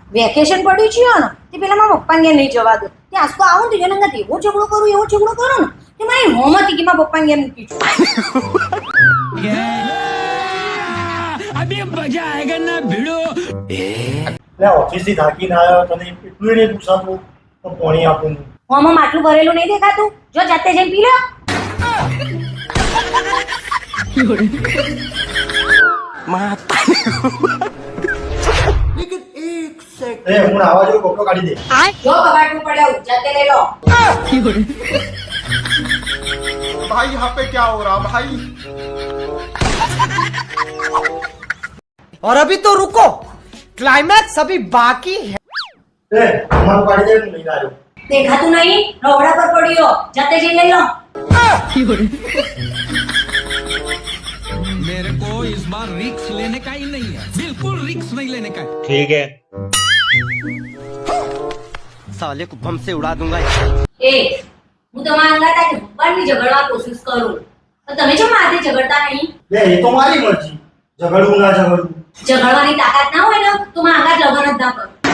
vacation પડ્યું છે ને તે પેલા મારા પપ્પા ઘેર નહીં જવા દો તે આજ તો આવું ને એના અંગત એવો ઝઘડો કરું ને તે મારી હોમતી કે મારા પપ્પા ઘેર મૂકી છું अभी मजा आएगा ना भिड़ो એટલે ઓફિસ થી થાકીને આવ્યો તને એટલું નહીં પૂછાતું તો પાણી આપું હોમાં માટલું ભરેલું નહીં દેખાતું જો જાતે જઈને પી લો એ હું આવા જેવો કપડો કાઢી દે જો કબાટમાં પડ્યો જાતે લઈ લો भाई यहाँ पे क्या हो रहा भाई और अभी तो रुको क्लाइमैक्स अभी बाकी है એ અમારું કાઢી દે હું લઈને આવ્યો દેખાતું નહીં રવડા પર પડ્યો જાતે જઈને લઈ લો मेरे को इस बार रिक्स लेने का ही नहीं है बिल्कुल रिक्स नहीं लेने का है ठीक है साले को बम से उड़ा दूंगा એ હું તમારા અંગાત આજે ભગવાનની ઝઘડવા કોશિશ કરું તો તમે જો માથે ઝઘડતા નહીં લે એ તો મારી મરજી ઝઘડવું ના ઝઘડવું ઝઘડવાની તાકાત ના હોય ને તો મારા અંગાત લગન જ ના કરો